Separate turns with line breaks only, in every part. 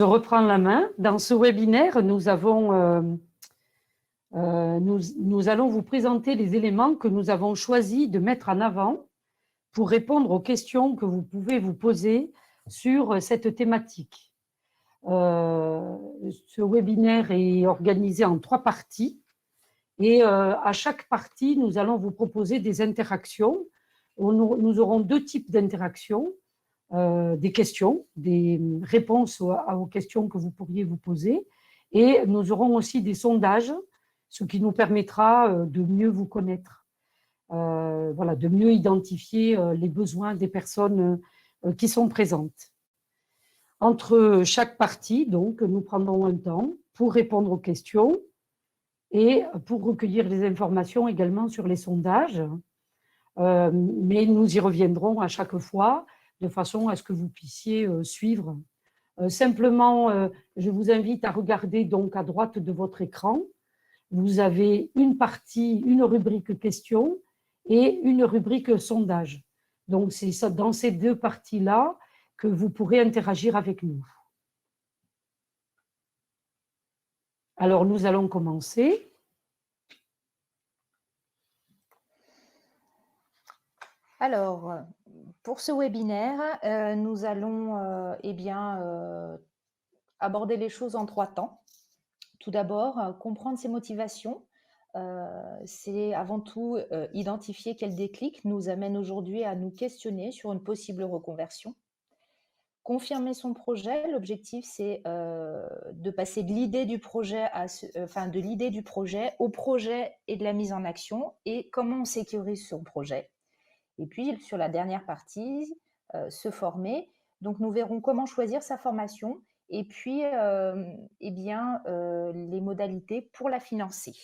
Je reprends la main. Dans ce webinaire, nous allons vous présenter les éléments que nous avons choisi de mettre en avant pour répondre aux questions que vous pouvez vous poser sur cette thématique. Ce webinaire est organisé en 3 parties et à chaque partie, nous allons vous proposer des interactions. Nous aurons 2 types d'interactions. Des questions, des réponses aux questions que vous pourriez vous poser. Et nous aurons aussi des sondages, ce qui nous permettra de mieux vous connaître, voilà, de mieux identifier les besoins des personnes qui sont présentes. Entre chaque partie, donc, nous prendrons un temps pour répondre aux questions et pour recueillir les informations également sur les sondages. Mais nous y reviendrons à chaque fois de façon à ce que vous puissiez suivre. Simplement, je vous invite à regarder donc à droite de votre écran. Vous avez une partie, une rubrique questions et une rubrique sondage. Donc, c'est dans ces 2 parties-là que vous pourrez interagir avec nous. Alors, nous allons commencer.
Alors, pour ce webinaire, nous allons aborder les choses en 3 temps. Tout d'abord, comprendre ses motivations. C'est avant tout identifier quel déclic nous amène aujourd'hui à nous questionner sur une possible reconversion. Confirmer son projet, l'objectif c'est de passer de l'idée du projet au projet et de la mise en action et comment on sécurise son projet. Et puis, sur la dernière partie, se former. Donc, nous verrons comment choisir sa formation et puis, les modalités pour la financer.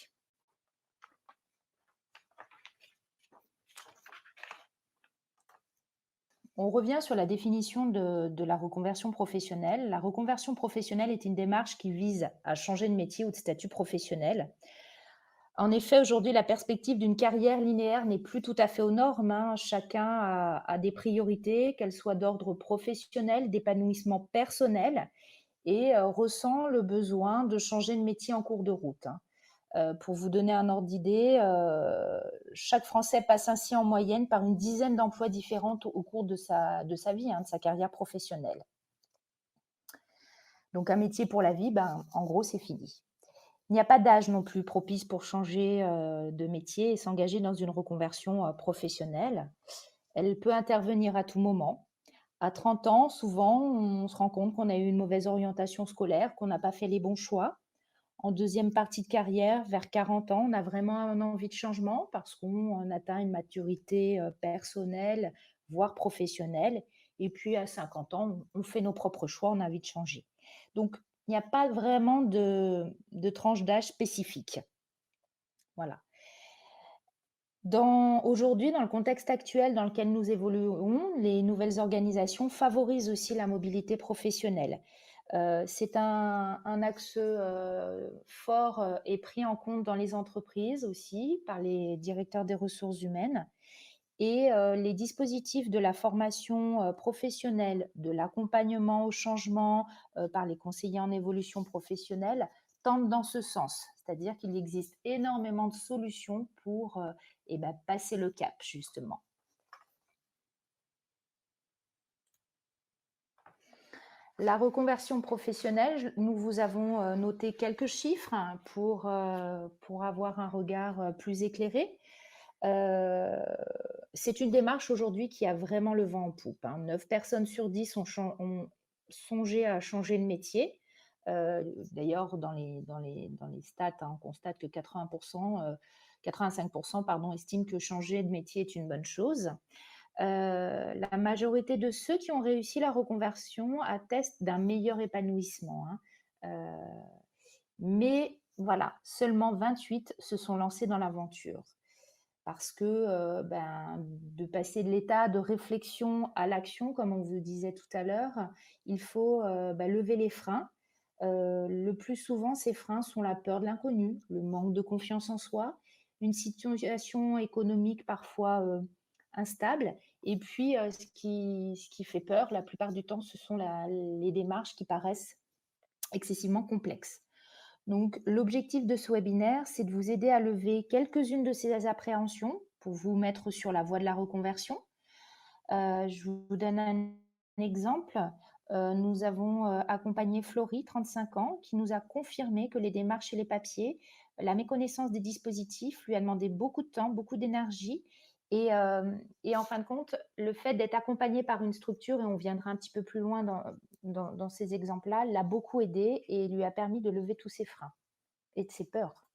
On revient sur la définition de la reconversion professionnelle. La reconversion professionnelle est une démarche qui vise à changer de métier ou de statut professionnel. En effet, aujourd'hui, la perspective d'une carrière linéaire n'est plus tout à fait aux normes, hein. Chacun a des priorités, qu'elles soient d'ordre professionnel, d'épanouissement personnel, et ressent le besoin de changer de métier en cours de route, hein. Pour vous donner un ordre d'idée, chaque Français passe ainsi en moyenne par une dizaine d'emplois différents au cours de sa vie, hein, de sa carrière professionnelle. Donc un métier pour la vie, en gros, c'est fini. Il n'y a pas d'âge non plus propice pour changer de métier et s'engager dans une reconversion professionnelle. Elle peut intervenir à tout moment. À 30 ans, souvent, on se rend compte qu'on a eu une mauvaise orientation scolaire, qu'on n'a pas fait les bons choix. En deuxième partie de carrière, vers 40 ans, on a vraiment une envie de changement parce qu'on atteint une maturité personnelle, voire professionnelle. Et puis à 50 ans, on fait nos propres choix, on a envie de changer. Donc, il n'y a pas vraiment de tranche d'âge spécifique. Voilà. Aujourd'hui, dans le contexte actuel dans lequel nous évoluons, les nouvelles organisations favorisent aussi la mobilité professionnelle. C'est un axe fort et pris en compte dans les entreprises aussi par les directeurs des ressources humaines. Et les dispositifs de la formation professionnelle, de l'accompagnement au changement par les conseillers en évolution professionnelle tendent dans ce sens. C'est-à-dire qu'il existe énormément de solutions pour passer le cap, justement. La reconversion professionnelle, nous vous avons noté quelques chiffres pour avoir un regard plus éclairé. C'est une démarche aujourd'hui qui a vraiment le vent en poupe, hein. 9 personnes sur 10 ont songé à changer de métier. D'ailleurs, dans les stats, hein, on constate que 85% estiment que changer de métier est une bonne chose. La majorité de ceux qui ont réussi la reconversion attestent d'un meilleur épanouissement, hein. Mais voilà, seulement 28 se sont lancés dans l'aventure. Parce que de passer de l'état de réflexion à l'action, comme on vous disait tout à l'heure, il faut lever les freins. Le plus souvent, ces freins sont la peur de l'inconnu, le manque de confiance en soi, une situation économique parfois instable. Et puis, ce qui fait peur, la plupart du temps, ce sont les démarches qui paraissent excessivement complexes. Donc, l'objectif de ce webinaire, c'est de vous aider à lever quelques-unes de ces appréhensions pour vous mettre sur la voie de la reconversion. Je vous donne un exemple. Nous avons accompagné Florie, 35 ans, qui nous a confirmé que les démarches et les papiers, la méconnaissance des dispositifs lui a demandé beaucoup de temps, beaucoup d'énergie. Et en fin de compte, le fait d'être accompagné par une structure, et on viendra un petit peu plus loin dans ces exemples-là, l'a beaucoup aidé et lui a permis de lever tous ses freins et de ses peurs.